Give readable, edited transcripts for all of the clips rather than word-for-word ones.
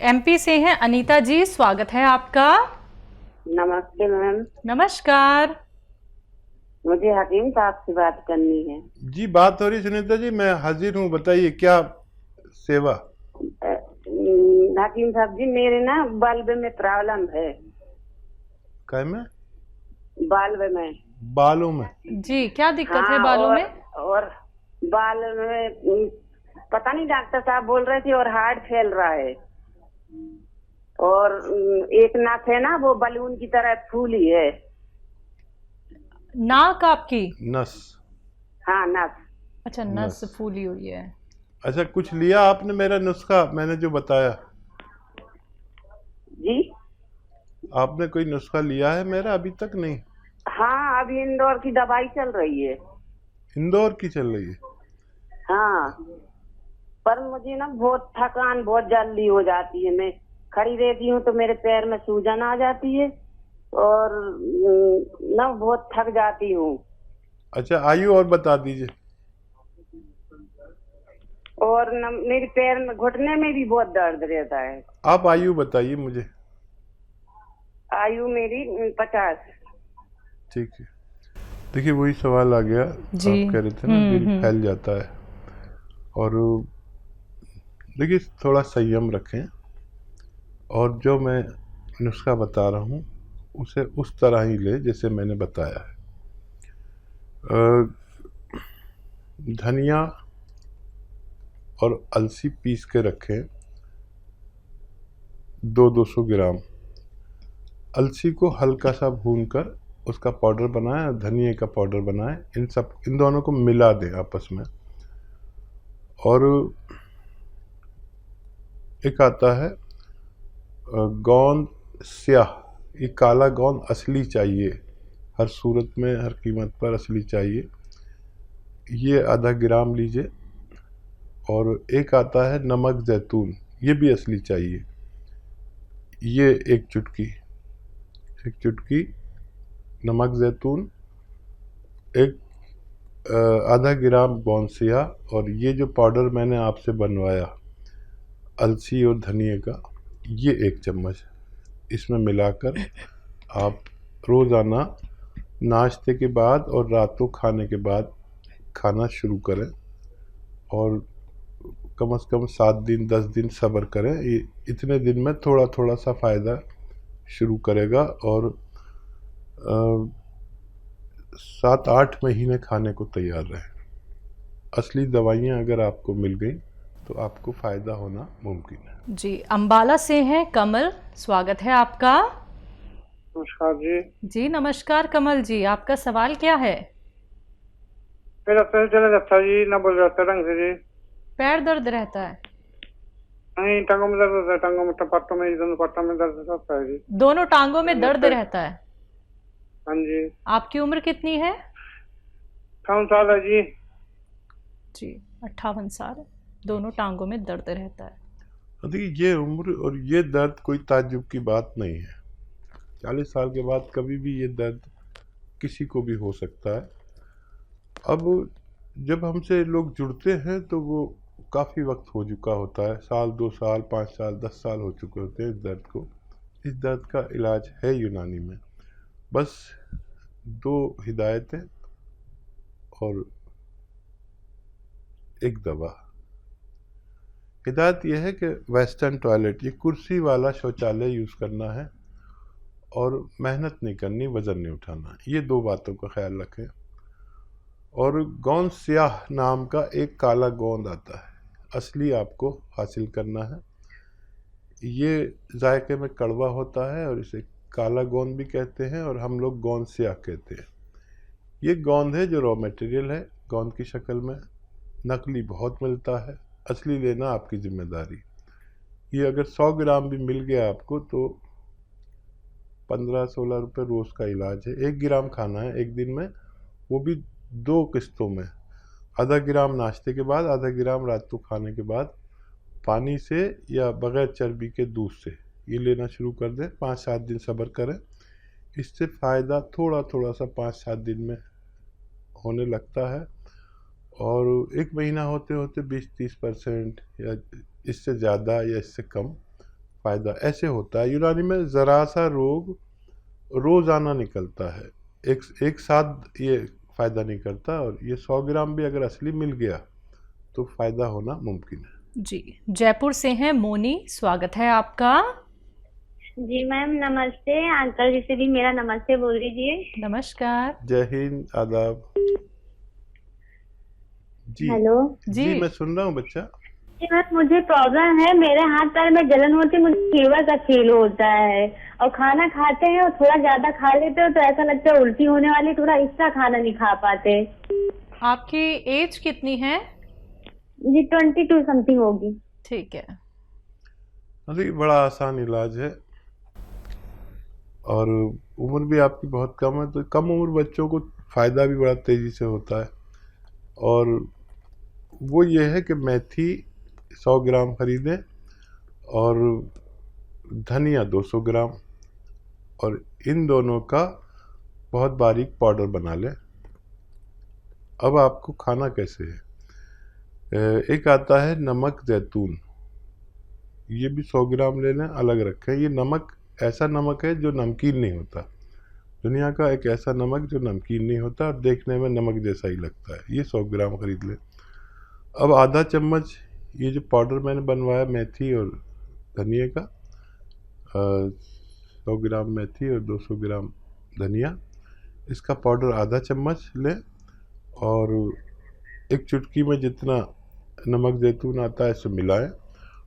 MP से हैं अनीता जी, स्वागत है आपका। नमस्ते मैम। नमस्कार। मुझे हकीम साहब से बात करनी है। जी बात हो रही सुनीता जी, मैं हाजिर हूँ, बताइए क्या सेवा। हकीम साहब जी, मेरे ना बल्ब में प्रॉब्लम है। काय में? बल्ब में। बालों में? जी, क्या दिक्कत है हाँ, बालों में? और बाल में पता नहीं, डॉक्टर साहब बोल रहे थे और हार्ड फैल रहा है। और एक नस है ना, वो बलून की तरह फूली है। नाक आपकी? नस? हाँ, नस। अच्छा, नस फूली हुई है। अच्छा, कुछ लिया आपने मेरा नुस्खा, मैंने जो बताया? जी, आपने कोई नुस्खा लिया है मेरा? अभी तक नहीं। हाँ, अभी इंदौर की दवाई चल रही है। इंदौर की चल रही है? हाँ, पर मुझे ना बहुत थकान बहुत जल्दी हो जाती है। मैं खड़ी रहती हूँ तो मेरे पैर में सूजन आ जाती है और ना बहुत थक जाती हूँ। अच्छा, आयु और बता दीजिए। और न मेरे पैर में घुटने में भी बहुत दर्द रहता है। आप आयु बताइए मुझे। आयु मेरी 50। ठीक है, देखिए वही सवाल आ गया। जी। आप कह रहे थे ना दिल फैल जाता है, और देखिए थोड़ा संयम रखें, और जो मैं नुस्खा बता रहा हूँ उसे उस तरह ही ले जैसे मैंने बताया है। धनिया और अलसी पीस के रखें 200 ग्राम। अलसी को हल्का सा भूनकर उसका पाउडर बनाएं और धनिए का पाउडर बनाएं। इन दोनों को मिला दें आपस में। और एक आता है गोंद स्याह। ये काला गोंद असली चाहिए, हर सूरत में हर कीमत पर असली चाहिए। ये आधा ग्राम लीजिए। और एक आता है नमक जैतून, ये भी असली चाहिए। ये एक चुटकी नमक जैतून, एक आधा ग्राम बॉन्सिया। और ये जो पाउडर मैंने आपसे बनवाया अलसी और धनिए का, ये 1 चम्मच इसमें मिलाकर आप रोज़ाना नाश्ते के बाद और रात को खाने के बाद खाना शुरू करें। और कम से कम 7 दिन 10 दिन सब्र करें। ये इतने दिन में थोड़ा थोड़ा सा फ़ायदा शुरू करेगा, और 7-8 महीने खाने को तैयार रहें। असली दवाइयाँ अगर आपको मिल गई तो आपको फ़ायदा होना मुमकिन है। जी, अंबाला से हैं कमल, स्वागत है आपका। नमस्कार जी। जी नमस्कार कमल जी, आपका सवाल क्या है? मेरा पैर चला जाता जी, ना बोल जाता ढंग से जी। पैर दर्द रहता है? नहीं, टांगों में दर्द होता है, टांगों में पट्टों में, दोनों पट्टों में दर्द होता है जी। दोनों टांगों में दर्द रहता है? हाँ जी। आपकी उम्र कितनी है? 58 साल है जी। जी, 58 साल। दोनों टांगों में दर्द रहता है। देखिए ये उम्र और ये दर्द कोई ताज्जुब की बात नहीं है। 40 साल के बाद कभी भी ये दर्द किसी को भी हो सकता है। अब जब हमसे लोग जुड़ते हैं तो वो काफ़ी वक्त हो चुका होता है, साल 2 साल 5 साल 10 साल हो चुके होते हैं इस दर्द को। इस दर्द का इलाज है यूनानी में, बस 2 हिदायतें और एक दवा। हिदायत यह है कि वेस्टर्न टॉयलेट, ये कुर्सी वाला शौचालय यूज़ करना है, और मेहनत नहीं करनी, वज़न नहीं उठाना। ये 2 बातों का ख्याल रखें। और गोंद स्याह नाम का एक काला गोंद आता है, असली आपको हासिल करना है। ये जायके में कड़वा होता है और इसे काला गोंद भी कहते हैं, और हम लोग गोंद स्याह कहते हैं। ये गोंद है जो रॉ मटेरियल है गोंद की शक्ल में। नकली बहुत मिलता है, असली लेना आपकी जिम्मेदारी। ये अगर 100 ग्राम भी मिल गया आपको तो 15-16 रुपये रोज़ का इलाज है। 1 ग्राम खाना है एक दिन में, वो भी 2 किस्तों में। आधा ग्राम नाश्ते के बाद, आधा ग्राम रात को खाने के बाद, पानी से या बग़ैर चर्बी के दूध से ये लेना शुरू कर दें। 5-7 दिन सब्र करें, इससे फ़ायदा थोड़ा थोड़ा सा 5-7 दिन में होने लगता है। और 1 महीना होते होते 20-30% या इससे ज़्यादा या इससे कम फ़ायदा ऐसे होता है। यूनानी में ज़रा सा रोग रोज़ाना निकलता है, एक साथ ये फ़ायदा नहीं करता, और ये 100 ग्राम भी अगर असली मिल गया तो फ़ायदा होना मुमकिन है। जी, जयपुर से हैं मोनी, स्वागत है आपका। जी मैम नमस्ते, अंकल जी से भी मेरा नमस्ते बोल दीजिए। नमस्कार। जय हिंद, आदाब। जी हेलो जी, मैं सुन रहा हूँ बच्चा। जी मैम, मुझे प्रॉब्लम है, मेरे हाथ पैर में जलन होती है, मुझे फीवर का फील होता है, और खाना खाते हैं और थोड़ा ज्यादा खा लेते हो तो ऐसा लगता है उल्टी होने वाली, थोड़ा एक्स्ट्रा खाना नहीं खा पाते। आपकी एज कितनी है? जी 22 समथिंग होगी। ठीक है। अरे बड़ा आसान इलाज है, और उम्र भी आपकी बहुत कम है, तो कम उम्र बच्चों को फ़ायदा भी बड़ा तेज़ी से होता है। और वो ये है कि मेथी 100 ग्राम खरीदें और धनिया 200 ग्राम, और इन दोनों का बहुत बारीक पाउडर बना लें। अब आपको खाना कैसे है, एक आता है नमक ज़ैतून, ये भी 100 ग्राम ले लें, अलग रखें। ये नमक ऐसा नमक है जो नमकीन नहीं होता, दुनिया का एक ऐसा नमक जो नमकीन नहीं होता और देखने में नमक जैसा ही लगता है, ये 100 ग्राम खरीद लें। अब आधा चम्मच ये जो पाउडर मैंने बनवाया मेथी और धनिया का, 100 ग्राम मेथी और 200 ग्राम धनिया, इसका पाउडर आधा चम्मच लें, और एक चुटकी में जितना नमक ज़ैतून आता है इसे मिलाएं,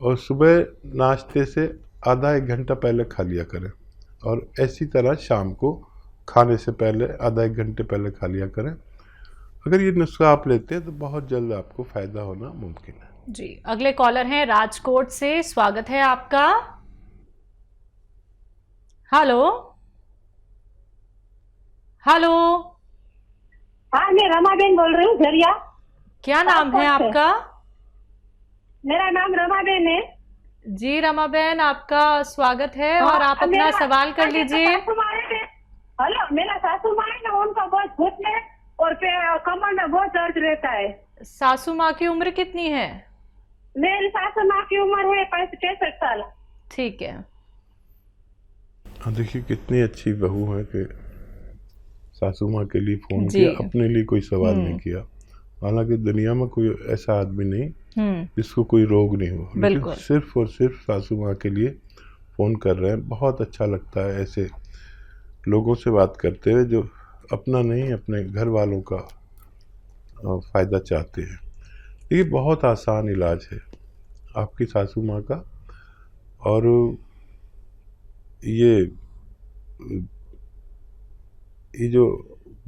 और सुबह नाश्ते से आधा एक घंटा पहले खा लिया करें, और ऐसी तरह शाम को खाने से पहले आधा एक घंटे पहले खा लिया करें। अगर ये नुस्खा आप लेते हैं तो बहुत जल्द आपको फ़ायदा होना मुमकिन है। जी, अगले कॉलर हैं राजकोट से, स्वागत है आपका। Hello hello. हाँ, मैं रमाबेन बोल रही हूँ झरिया। क्या नाम है आपका? मेरा नाम रमाबेन है। जी रमाबेन, आपका स्वागत है, और आप अपना सवाल कर लीजिए। हेलो, मेरा सासू माँ है ना, उनका बहुत घुटने और कमर में बहुत दर्द रहता है। सासू माँ की उम्र कितनी है? मेरी सासू माँ की उम्र है 65 साल। ठीक है। देखिए कितनी अच्छी बहू है कि सासू माँ के लिए फ़ोन जी। किया, अपने लिए कोई सवाल नहीं किया। हालांकि दुनिया में कोई ऐसा आदमी नहीं जिसको कोई रोग नहीं हो, लेकिन सिर्फ और सिर्फ सासू माँ के लिए फ़ोन कर रहे हैं। बहुत अच्छा लगता है ऐसे लोगों से बात करते हुए जो अपना नहीं अपने घर वालों का फ़ायदा चाहते हैं। ये बहुत आसान इलाज है आपकी सासू माँ का। और ये जो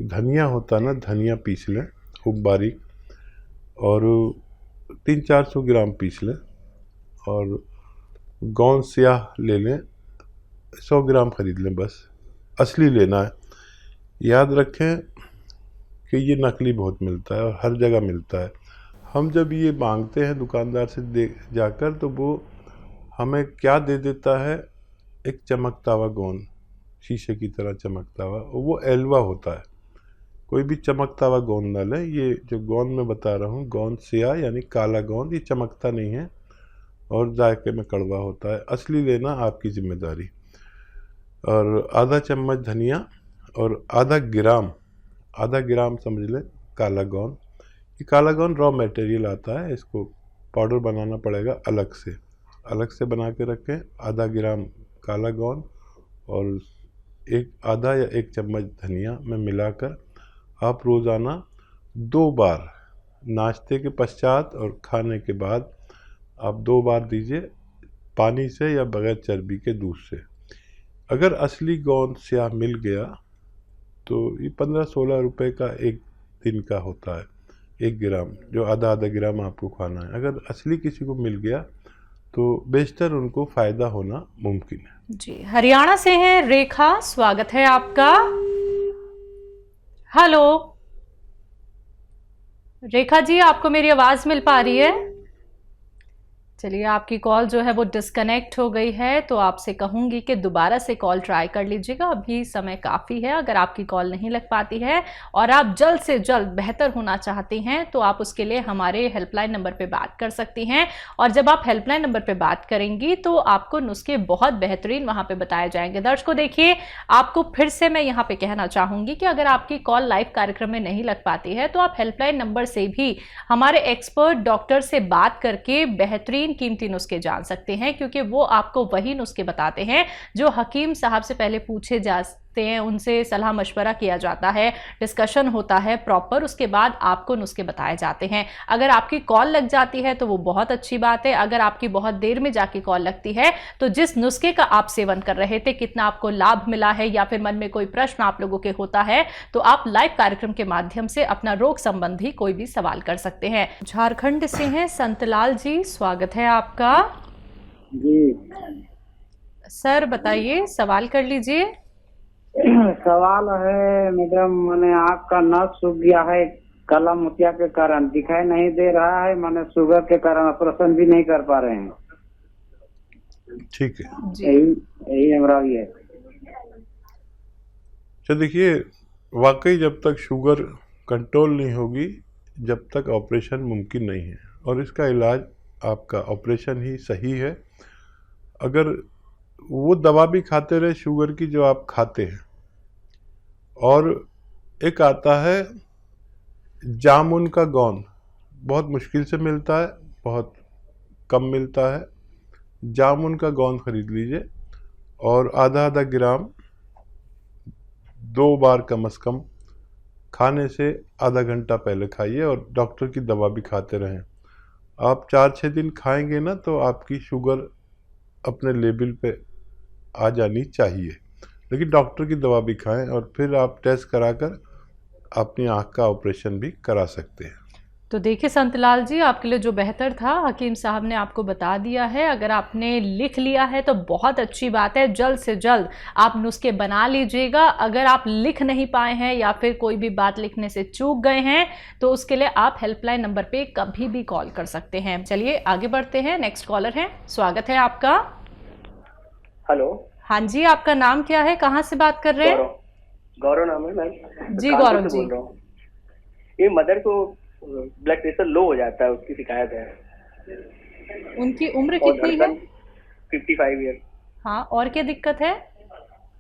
धनिया होता है ना, धनिया पीस लें खूब बारीक, और 300-400 ग्राम पीस लें, और गोंद स्याह ले लें, 100 ग्राम खरीद लें, बस असली लेना है। याद रखें कि ये नकली बहुत मिलता है और हर जगह मिलता है। हम जब ये मांगते हैं दुकानदार से जाकर, तो वो हमें क्या दे देता है, एक चमकता हुआ गोंद, शीशे की तरह चमकता हुआ, वो एल्वा होता है। कोई भी चमकता हुआ गोंद ना लें। ये जो गोंद मैं बता रहा हूँ, गोंद स्याह यानी काला गोंद, ये चमकता नहीं है और जायके में कड़वा होता है। असली लेना आपकी जिम्मेदारी। और आधा चम्मच धनिया और आधा ग्राम समझ लें काला गोंद। ये काला गोंद रॉ मटेरियल आता है, इसको पाउडर बनाना पड़ेगा अलग से बना के रखें। आधा ग्राम काला गोंद और आधा या एक चम्मच धनिया में मिलाकर आप रोज़ाना 2 बार, नाश्ते के पश्चात और खाने के बाद आप 2 बार दीजिए, पानी से या बगैर चर्बी के दूध से। अगर असली गोंद स्याह मिल गया तो ये 15-16 रुपए का एक दिन का होता है, 1 ग्राम, जो आधा ग्राम आपको खाना है। अगर असली किसी को मिल गया तो बेशतर उनको फ़ायदा होना मुमकिन है। जी, हरियाणा से हैं रेखा, स्वागत है आपका। हेलो रेखा जी, आपको मेरी आवाज़ मिल पा रही है? चलिए, आपकी कॉल जो है वो डिस्कनेक्ट हो गई है, तो आपसे कहूँगी कि दोबारा से कॉल ट्राई कर लीजिएगा। अभी समय काफ़ी है। अगर आपकी कॉल नहीं लग पाती है और आप जल्द से जल्द बेहतर होना चाहती हैं तो आप उसके लिए हमारे हेल्पलाइन नंबर पे बात कर सकती हैं। और जब आप हेल्पलाइन नंबर पे बात करेंगी तो आपको नुस्खे बहुत बेहतरीन वहाँ पे बताए जाएंगे। दर्शकों देखिए, आपको फिर से मैं यहाँ पे कहना चाहूँगी कि अगर आपकी कॉल लाइव कार्यक्रम में नहीं लग पाती है तो आप हेल्पलाइन नंबर से भी हमारे एक्सपर्ट डॉक्टर से बात करके बेहतरीन कीमती नुस्खे जान सकते हैं, क्योंकि वो आपको वही नुस्खे बताते हैं जो हकीम साहब से पहले पूछे जाते हैं, उनसे सलाह मशवरा किया जाता है, डिस्कशन होता है प्रॉपर, उसके बाद आपको नुस्खे बताए जाते हैं। अगर आपकी कॉल लग जाती है तो वो बहुत अच्छी बात है। अगर आपकी बहुत देर में जाके कॉल लगती है तो जिस नुस्खे का आप सेवन कर रहे थे, कितना आपको लाभ मिला है, या फिर मन में कोई प्रश्न आप लोगों के होता है, तो आप लाइव कार्यक्रम के माध्यम से अपना रोग संबंधी कोई भी सवाल कर सकते हैं। झारखंड से हैं संतलाल जी, स्वागत है आपका। जी सर बताइए, सवाल कर लीजिए। सवाल है मैडम, मैंने आँख का नस सूख गया है काला मोतिया के कारण, दिखाई नहीं दे रहा है, मैंने शुगर के कारण ऑपरेशन भी नहीं कर पा रहे हैं। ठीक है, यही हमारा ये है। तो देखिए, वाकई जब तक शुगर कंट्रोल नहीं होगी जब तक ऑपरेशन मुमकिन नहीं है, और इसका इलाज आपका ऑपरेशन ही सही है। अगर वो दवा भी खाते रहे शुगर की जो आप खाते हैं, और एक आता है जामुन का गोंद, बहुत मुश्किल से मिलता है, बहुत कम मिलता है। जामुन का गोंद खरीद लीजिए और आधा आधा ग्राम 2 बार कम से कम खाने से आधा घंटा पहले खाइए, और डॉक्टर की दवा भी खाते रहें। आप 4-6 दिन खाएंगे ना तो आपकी शुगर अपने लेवल पे आ जानी चाहिए, लेकिन डॉक्टर की दवा भी खाएं और फिर आप टेस्ट कराकर अपनी आँख का ऑपरेशन भी करा सकते हैं। तो देखिए संतलाल जी, आपके लिए जो बेहतर था हकीम साहब ने आपको बता दिया है। अगर आपने लिख लिया है तो बहुत अच्छी बात है, जल्द से जल्द आप नुस्खे बना लीजिएगा। अगर आप लिख नहीं पाए हैं या फिर कोई भी बात लिखने से चूक गए हैं तो उसके लिए आप हेल्पलाइन नंबर पे कभी भी कॉल कर सकते हैं। चलिए आगे बढ़ते हैं, नेक्स्ट कॉलर है, स्वागत है आपका। हेलो। हाँ जी, आपका नाम क्या है, कहाँ से बात कर रहे हैं? गौरव नाम है मैम। जी गौरव जी, बोल रहा हूँ। ये मदर को ब्लड प्रेशर लो हो जाता है, उसकी शिकायत है। उनकी उम्र कितनी है? 55 ईयर। हाँ, और क्या दिक्कत है?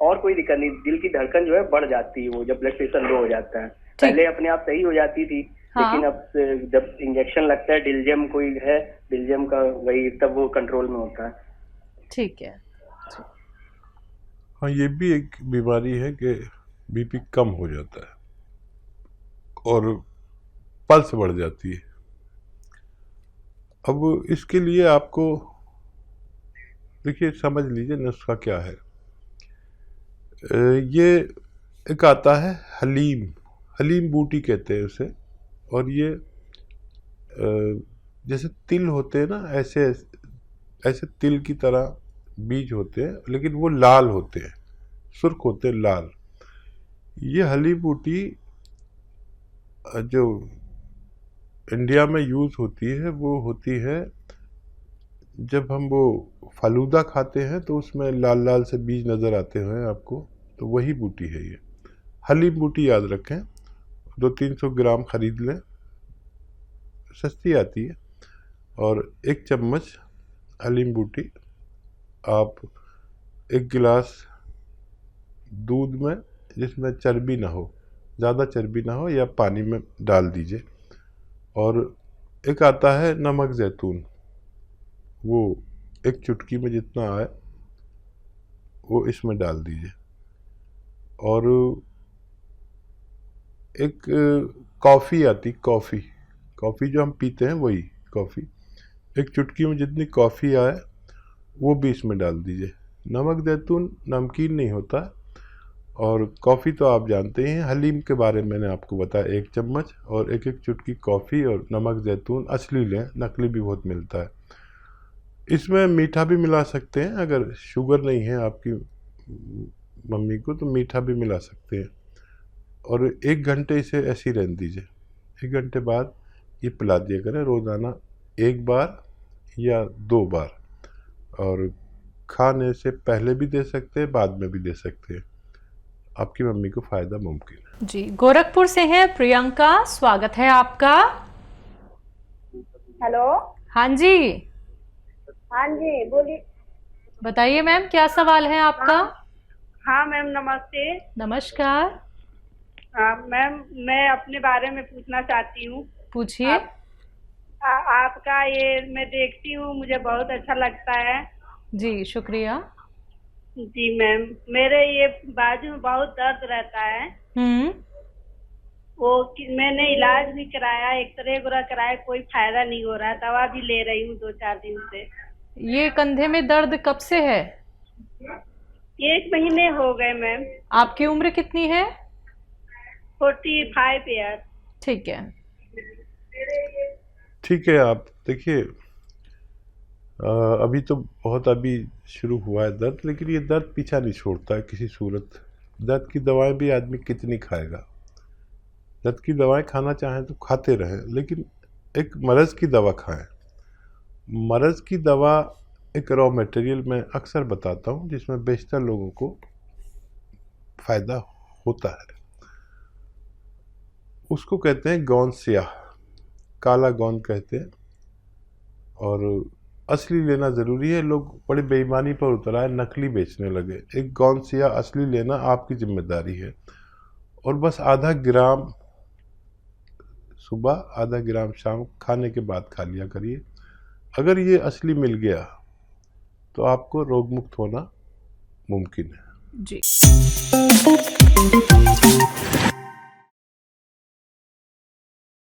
और कोई दिक्कत नहीं, दिल की धड़कन जो है बढ़ जाती है वो जब ब्लड प्रेशर लो हो जाता है। पहले अपने आप सही हो जाती थी, हाँ। लेकिन अब जब इंजेक्शन लगता है, डिलजेम कोई है, डिलजेम का, वही तब वो कंट्रोल में होता है। ठीक है। हाँ, ये भी एक बीमारी है कि बीपी कम हो जाता है और पल्स बढ़ जाती है। अब इसके लिए आपको देखिए, समझ लीजिए नुस्खा क्या है। ये एक आता है हलीम बूटी कहते हैं उसे, और ये जैसे तिल होते हैं ना, ऐसे तिल की तरह बीज होते हैं, लेकिन वो लाल होते हैं, सुर्ख होते हैं, लाल। ये हली बूटी जो इंडिया में यूज़ होती है वो होती है जब हम वो फालूदा खाते हैं तो उसमें लाल लाल से बीज नज़र आते हैं आपको, तो वही बूटी है ये हलीम बूटी। याद रखें, 200-300 ग्राम खरीद लें, सस्ती आती है, और 1 चम्मच हलीम बूटी आप 1 गिलास दूध में, जिसमें चर्बी ना हो, ज़्यादा चर्बी ना हो, या पानी में डाल दीजिए। और एक आता है नमक ज़ैतून, वो 1 चुटकी में जितना आए वो इसमें डाल दीजिए। और एक कॉफ़ी आती, कॉफ़ी जो हम पीते हैं वही कॉफ़ी, 1 चुटकी में जितनी कॉफ़ी आए वो भी इसमें डाल दीजिए। नमक ज़ैतून नमकीन नहीं होता, और कॉफ़ी तो आप जानते हैं। हलीम के बारे में मैंने आपको बताया, 1 चम्मच और 1-1 चुटकी कॉफ़ी और नमक ज़ैतून असली लें, नकली भी बहुत मिलता है। इसमें मीठा भी मिला सकते हैं, अगर शुगर नहीं है आपकी मम्मी को तो मीठा भी मिला सकते हैं। और 1 घंटे इसे ऐसे ही रहने दीजिए, 1 घंटे बाद ये पिला दिया करें, रोज़ाना 1 बार या 2 बार, और खाने से पहले भी दे सकते हैं, बाद में भी दे सकते हैं। आपकी मम्मी को फ़ायदा मुमकिन है। जी, गोरखपुर से हैं प्रियंका, स्वागत है आपका। हेलो। हाँ जी, हाँ जी बोलिए। बताइए मैम, क्या सवाल है आपका? हाँ मैम नमस्ते। नमस्कार, मैम मैं अपने बारे में पूछना चाहती हूँ। पूछिए। आपका ये मैं देखती हूँ, मुझे बहुत अच्छा लगता है। जी, शुक्रिया। जी मैम, मेरे ये बाजू में बहुत दर्द रहता है। मैंने इलाज भी कराया, एक्सरे वगैरह कराया, कोई फायदा नहीं हो रहा है। दवा भी ले रही हूँ 2-4 दिन से। ये कंधे में दर्द कब से है? 1 महीने हो गए मैम। आपकी उम्र कितनी है? 45 ईयर। ठीक है, ठीक है, आप देखिए, अभी तो बहुत अभी शुरू हुआ है दर्द, लेकिन ये दर्द पीछा नहीं छोड़ता है किसी सूरत। दर्द की दवाएं भी आदमी कितनी खाएगा? दर्द की दवाएं खाना चाहें तो खाते रहें, लेकिन एक मर्ज़ की दवा खाएं। मर्ज़ की दवा एक रॉ मटेरियल मैं अक्सर बताता हूँ, जिसमें बेशतर लोगों को फ़ायदा होता है। उसको कहते हैं गोंद स्याह, काला गोंद कहते हैं, और असली लेना ज़रूरी है। लोग बड़ी बेईमानी पर उतर आए, नकली बेचने लगे। एक गोंद स्याह असली लेना आपकी जिम्मेदारी है, और बस आधा ग्राम सुबह, आधा ग्राम शाम, खाने के बाद खा लिया करिए। अगर ये असली मिल गया तो आपको रोग मुक्त होना मुमकिन है। जी।